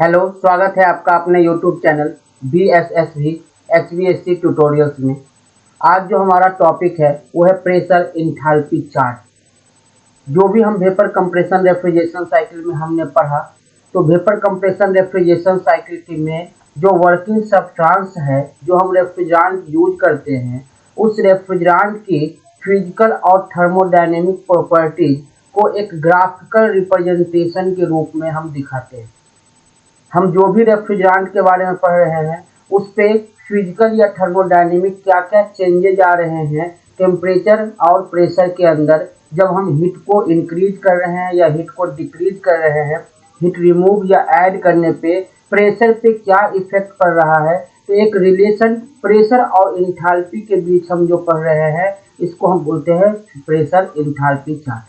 Hello, स्वागत है आपका अपने YouTube channel BSSV HVAC tutorials में। आज जो हमारा टॉपिक है वो है प्रेशर इंथैल्पी चार्ट। जो भी हम वेपर कंप्रेशन रेफ्रिजरेशन साइकिल में हमने पढ़ा, तो वेपर कंप्रेशन रेफ्रिजरेशन साइकिल में जो वर्किंग सब्सटेंस है जो हम रेफ्रिजरेंट यूज करते हैं, उस रेफ्रिजरेंट की फिजिकल और थर्मोडायनेमिक प्रॉपर्टीज को एक ग्राफिकल रिप्रेजेंटेशन के रूप में हम दिखाते हैं। हम जो भी रेफ्रिजरेंट के बारे में पढ़ रहे हैं उस पे फिजिकल या थर्मोडायनेमिक क्या क्या चेंजेज आ रहे हैं टेम्परेचर और प्रेशर के अंदर, जब हम हीट को इंक्रीज कर रहे हैं या हीट को डिक्रीज कर रहे हैं, हीट रिमूव या ऐड करने पे प्रेशर पे क्या इफेक्ट पड़ रहा है। तो एक रिलेशन प्रेशर और इंथैल्पी के बीच हम जो पढ़ रहे हैं, इसको हम बोलते हैं pressure enthalpy chart.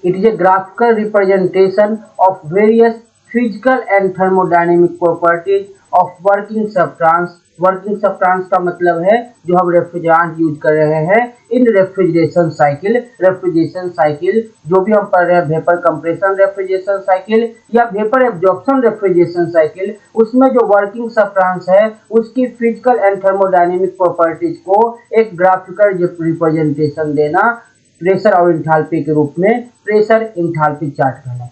It is a graphical representation of various physical and thermodynamic properties of working substance। Working substance का मतलब है जो हम रेफ्रिजरेंट यूज कर रहे हैं इन रेफ्रिजरेशन साइकिल। रेफ्रिजरेशन साइकिल जो भी हम पढ़ रहे हैं, वेपर कंप्रेशन रेफ्रिजरेशन साइकिल या वेपर एब्जॉर्प्शन रेफ्रिजरेशन साइकिल, उसमें जो वर्किंग सब्सटेंस है उसकी फिजिकल एंड थर्मोडायनेमिक प्रॉपर्टीज को एक ग्राफिकल रिप्रेजेंटेशन देना प्रेशर और इंथैल्पी के रूप में प्रेशर इंथैल्पी चार्ट कहलाता है।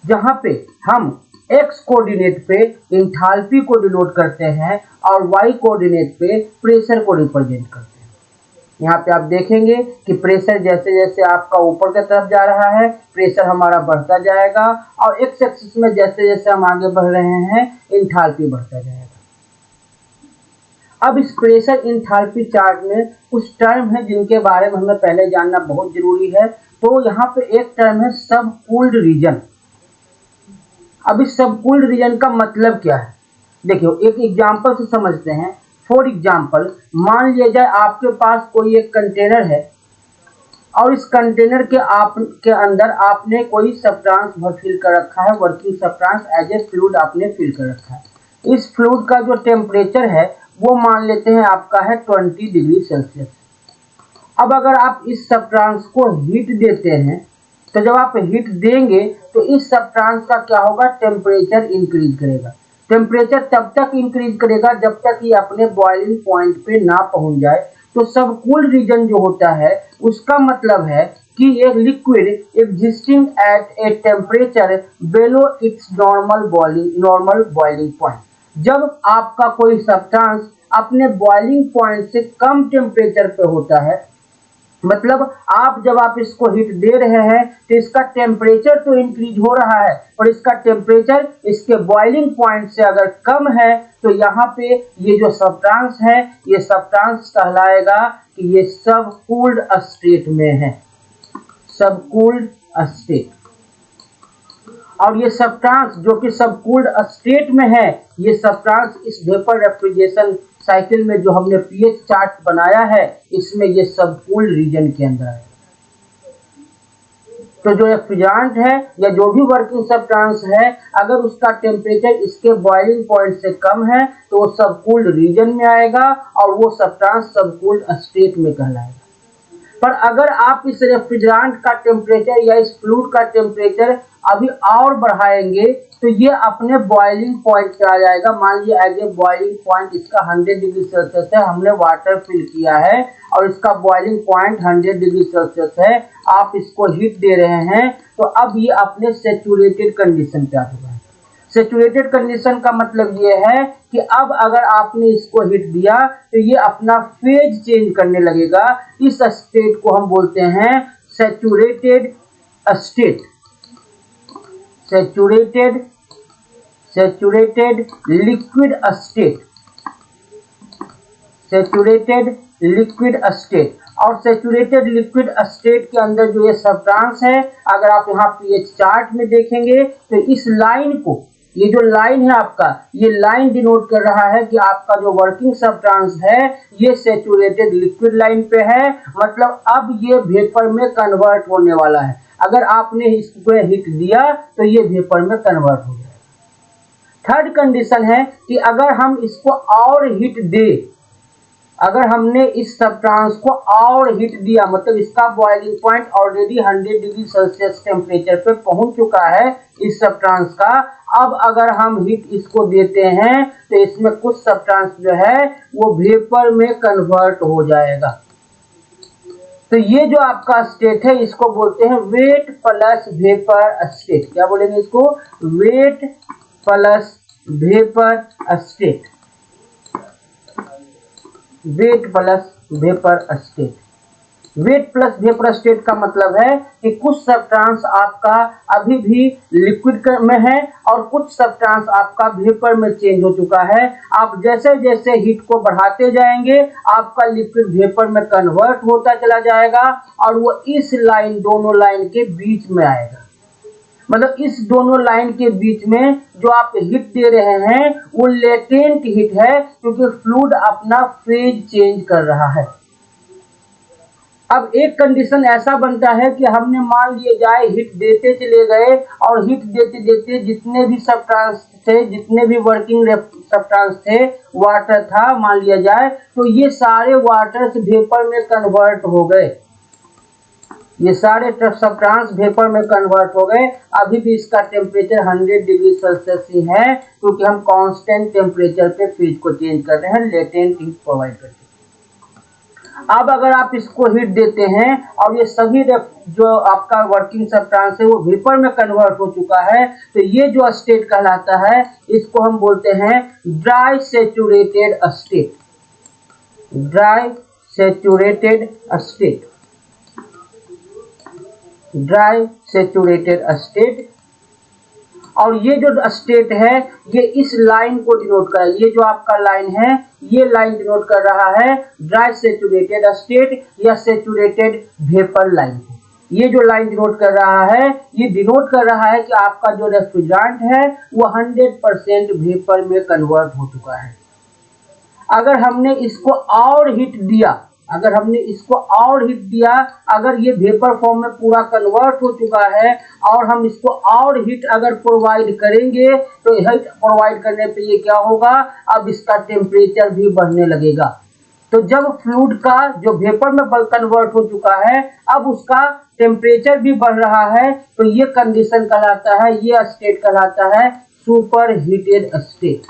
जहां पे हम x कोऑर्डिनेट पे इंथैल्पी को डिनोट करते हैं और y कोऑर्डिनेट पे प्रेशर को रिप्रेजेंट करते हैं। यहाँ पे आप देखेंगे कि प्रेशर जैसे जैसे आपका ऊपर की तरफ जा रहा है, प्रेशर हमारा बढ़ता जाएगा, और x एक्सिस में जैसे जैसे हम आगे बढ़ रहे हैं इंथैल्पी बढ़ता जाएगा। अब इस प्रेशर इंथैल्पी चार्ट में कुछ टर्म है जिनके बारे में हमें पहले जानना बहुत जरूरी है। तो यहाँ पे एक टर्म है सब कूल्ड रीजन। अब इस सब कूल्ड रीजन का मतलब क्या है, देखियो एक एग्जांपल से समझते हैं। फॉर एग्जांपल, मान लिया जाए आपके पास कोई एक कंटेनर है और इस कंटेनर के अंदर आपने कोई सब्सटेंस फिल कर रखा है, working substance as a fluid आपने फिल कर रखा है। इस फ्लूइड का जो टेम्परेचर है वो मान लेते हैं आपका है 20 डिग्री सेल्सियस। अब अगर आप इस सब्सटेंस को हीट देते हैं, तो जब आप हीट देंगे तो इस सब्सटेंस का क्या होगा, टेम्परेचर इंक्रीज करेगा। टेम्परेचर तब तक इंक्रीज करेगा जब तक ये अपने बॉइलिंग पॉइंट पे ना पहुंच जाए। तो सब कूल्ड रीजन जो होता है उसका मतलब है कि एक liquid existing at a temperature below its normal boiling point. जब आपका कोई सब्सटेंस अपने बॉइलिंग पॉइंट से कम टेम्परेचर पे होता है, मतलब जब आप इसको हीट दे रहे हैं तो इसका टेम्परेचर तो इंक्रीज हो रहा है, और इसका टेम्परेचर इसके बॉइलिंग पॉइंट से अगर कम है, तो यहाँ पे ये जो सब्सटेंस है ये सब्सटेंस कहलाएगा कि ये सब कूल्ड स्टेट में है, सब कूल्ड स्टेट। और ये सब्सटेंस जो कि सब कूल्ड स्टेट में है, ये सब्सटेंस इस वेपर रेफ्रिजरेशन साइकिल में जो हमने पीएच चार्ट बनाया है, इसमें ये सब कूल्ड रीजन के अंदर है। तो जो रेफ्रिजरेंट है या जो भी वर्किंग सब्सटेंस है, अगर उसका टेम्परेचर इसके बॉइलिंग पॉइंट से कम है तो वो सब कूल्ड रीजन में आएगा और वो सब्सटेंस सब कूल्ड स्टेट में कहलाएगा। पर अगर आप इस रेफ्रिजरेंट का टेम्परेचर या इस फ्लूइड का टेम्परेचर अभी और बढ़ाएंगे तो ये अपने बॉइलिंग पॉइंट पे आ जाएगा। मान लीजिए एज ए बॉइलिंग पॉइंट इसका 100 डिग्री सेल्सियस है, हमने वाटर फिल किया है और इसका बॉइलिंग पॉइंट 100 डिग्री सेल्सियस है, आप इसको हीट दे रहे हैं, तो अब ये अपने सैचुरेटेड कंडीशन पे आ चुका है। सैचुरेटेड कंडीशन का मतलब ये है कि अब अगर आपने इसको हीट दिया तो ये अपना फेज चेंज करने लगेगा। इस स्टेट को हम बोलते हैं saturated state, saturated liquid state, saturated liquid state. और सैचुरेटेड लिक्विड स्टेट के अंदर जो ये सब्सटेंस है, अगर आप यहाँ पीएच चार्ट में देखेंगे तो इस लाइन को, ये जो लाइन है आपका, ये लाइन डिनोट कर रहा है कि आपका जो वर्किंग सब्सटेंस है ये सैचुरेटेड लिक्विड लाइन पे है, मतलब अब ये वेपर में कन्वर्ट होने वाला है। अगर आपने इसको हीट दिया तो ये वेपर में कन्वर्ट हो जाएगा। थर्ड कंडीशन है कि अगर हम इसको और हीट दे अगर हमने इस सब्सटेंस को और हीट दिया, मतलब इसका boiling point already 100 degree Celsius temperature पे पहुंच चुका है इस सब्सटेंस का, अब अगर हम हीट इसको देते हैं तो इसमें कुछ सब्सटेंस जो है वो वेपर में कन्वर्ट हो जाएगा। तो ये जो आपका स्टेट है इसको बोलते हैं वेट प्लस वेपर स्टेट। क्या बोलेंगे इसको? Weight plus vapour state. Weight plus vapour state. Weight plus vapour state का मतलब है कि कुछ सब्सटेंस आपका अभी भी लिक्विड में है और कुछ सब्सटेंस आपका वेपर में चेंज हो चुका है। आप जैसे जैसे हीट को बढ़ाते जाएंगे आपका लिक्विड वेपर में कन्वर्ट होता चला जाएगा और वो इस लाइन, दोनों लाइन के बीच में आएगा। मतलब इस दोनों लाइन के बीच में जो आप हीट दे रहे हैं वो लेटेंट हीट है, क्योंकि फ्लूइड अपना फेज चेंज कर रहा है। अब एक कंडीशन ऐसा बनता है कि हमने मान लिए जाए हीट देते चले गए और हीट देते देते जितने भी सब्सटेंस थे, जितने भी वर्किंग सब्सटेंस थे, वाटर था मान लिया जाए, तो ये सारे वाटर्स वेपर में कन्वर्ट हो गए। ये सारे सब्सटेंस वेपर में कन्वर्ट हो गए। अभी भी इसका टेम्परेचर 100 डिग्री सेल्सियस ही है, क्योंकि हम कांस्टेंट टेम्परेचर पे फेज को चेंज कर रहे हैं, लेटेंट हीट प्रोवाइड करके। अब अगर आप इसको हीट देते हैं और ये सभी जो आपका वर्किंग सब्सटेंस है वो वेपर में कन्वर्ट हो चुका है, तो ये जो स्टेट कहलाता है इसको हम बोलते हैं dry saturated state. Dry saturated state. Dry saturated state. और ये जो स्टेट है ये इस लाइन को डिनोट कर रहा है। ये जो आपका लाइन है ये लाइन डिनोट कर रहा है ड्राई सैचुरेटेड स्टेट या सैचुरेटेड वेपर लाइन। ये जो लाइन डिनोट कर रहा है ये डिनोट कर रहा है कि आपका जो रेफ्रिजरेंट है वो 100% वेपर में कन्वर्ट हो चुका है। अगर हमने इसको और हीट दिया, अगर हमने इसको और हीट दिया, अगर ये वेपर फॉर्म में पूरा कन्वर्ट हो चुका है और हम इसको और हीट अगर प्रोवाइड करेंगे तो हीट प्रोवाइड करने पे ये क्या होगा, अब इसका टेम्परेचर भी बढ़ने लगेगा। तो जब फ्लूइड का जो वेपर में कन्वर्ट हो चुका है अब उसका टेम्परेचर भी बढ़ रहा है, तो ये कंडीशन कहलाता है, ये स्टेट कहलाता है super heated state.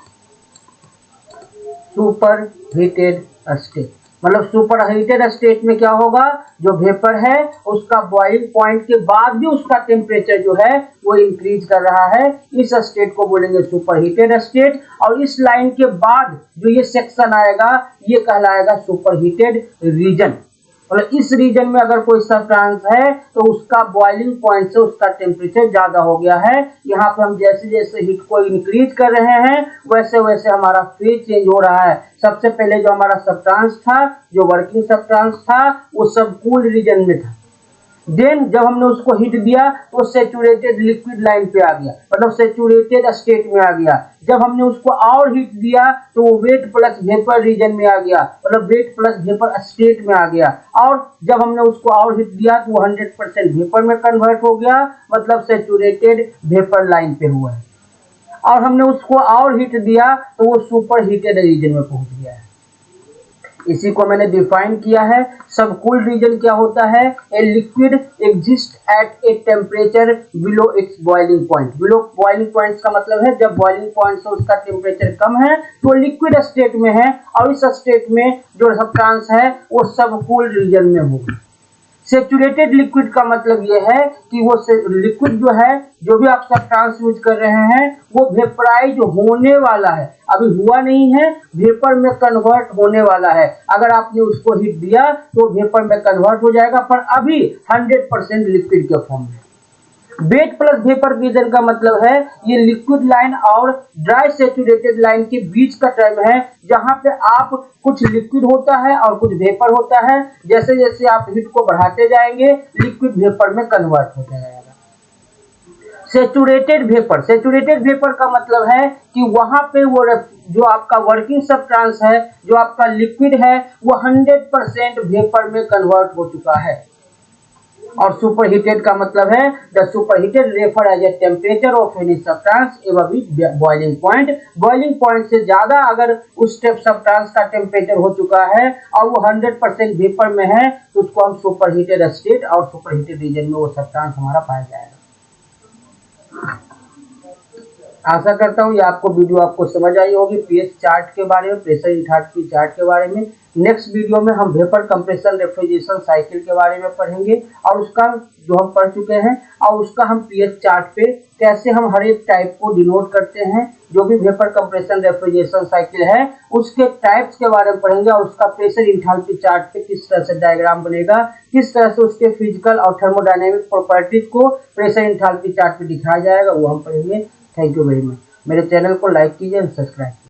Super heated state मतलब सुपर हीटेड स्टेट में क्या होगा, जो वेपर है उसका बॉइलिंग पॉइंट के बाद भी उसका टेम्परेचर जो है वो इंक्रीज कर रहा है। इस स्टेट को बोलेंगे सुपर हीटेड स्टेट। और इस लाइन के बाद जो ये सेक्शन आएगा ये कहलाएगा सुपर हीटेड रीजन। मतलब इस रीजन में अगर कोई सब्सटेंस है तो उसका बॉइलिंग पॉइंट से उसका टेम्परेचर ज्यादा हो गया है। यहाँ पे हम जैसे जैसे हीट को इंक्रीज कर रहे हैं वैसे वैसे हमारा फेज चेंज हो रहा है। सबसे पहले जो हमारा सब्सटेंस था, जो वर्किंग सब्सटेंस था, वो सब कूल रीजन में था। देन जब हमने उसको हीट दिया तो सैचुरेटेड लिक्विड लाइन पे आ गया, मतलब सैचुरेटेड स्टेट में आ गया। जब हमने उसको और हीट दिया तो वो वेट प्लस वेपर रीजन में आ गया, मतलब वेट प्लस वेपर स्टेट में आ गया। और जब हमने उसको और हीट दिया तो वो 100% वेपर में कन्वर्ट हो गया, मतलब सैचुरेटेड वेपर लाइन पे हुआ है। और हमने उसको और हीट दिया तो वो सुपर हीटेड रीजन में पहुंच गया है। इसी को मैंने डिफाइन किया है। सबकूल रीजन क्या होता है, a liquid exist at a temperature below it's boiling point. Below boiling point का मतलब है जब बॉइलिंग पॉइंट से उसका टेम्परेचर कम है तो लिक्विड स्टेट में है, और इस स्टेट में जो सब्सटेंस है वो सबकूल रीजन में होगा। सैचुरेटेड लिक्विड का मतलब ये है कि वो लिक्विड जो है, जो भी आप सब्सटेंस यूज कर रहे हैं वो वेपराइज होने वाला है, अभी हुआ नहीं है, वेपर में कन्वर्ट होने वाला है। अगर आपने उसको हीट दिया तो वेपर में कन्वर्ट हो जाएगा, पर अभी 100% लिक्विड के फॉर्म में। वेट प्लस वेपर रीजन का मतलब है ये लिक्विड लाइन और ड्राई सैचुरेटेड लाइन के बीच का टर्म है, जहां पे आप कुछ लिक्विड होता है और कुछ वेपर होता है। जैसे जैसे आप हीट को बढ़ाते जाएंगे लिक्विड वेपर में कन्वर्ट होता जाएगा। सैचुरेटेड वेपर, सैचुरेटेड वेपर का मतलब है कि वहां पे वो जो आपका वर्किंग सब्सटेंस है, जो आपका लिक्विड है, वो 100% वेपर में कन्वर्ट हो चुका है। और सुपर हीटेड का मतलब है the super heated refer as a temperature of any substance एवं बॉइलिंग पॉइंट। बॉइलिंग पॉइंट से ज्यादा अगर उस सब्सटेंस का टेम्परेचर हो चुका है और वो 100% वेपर में है तो उसको हम सुपर हीटेड स्टेट और सुपर हीटेड रीजन में वो सब्सटेंस हमारा पाया जाएगा। आशा करता हूँ ये आपको वीडियो आपको समझ आई होगी पीएच चार्ट के बारे में, प्रेशर एंथैल्पी चार्ट के बारे में। नेक्स्ट वीडियो में हम वेपर कंप्रेशन रेफ्रिजरेशन साइकिल के बारे में पढ़ेंगे और उसका जो हम पढ़ चुके हैं और उसका हम पीएच चार्ट पे कैसे हम हर एक टाइप को डिनोट करते हैं। जो भी वेपर कंप्रेशन रेफ्रिजरेशन साइकिल है उसके टाइप्स के बारे में पढ़ेंगे और उसका प्रेशर एंथैल्पी चार्ट पे किस तरह से डायग्राम बनेगा, किस तरह से उसके फिजिकल और थर्मोडायनेमिक प्रॉपर्टीज को प्रेशर एंथैल्पी चार्ट पे दिखाया जाएगा, वो हम पढ़ेंगे। Thank you very much. मेरे चैनल को लाइक कीजिए और सब्सक्राइब कीजिए।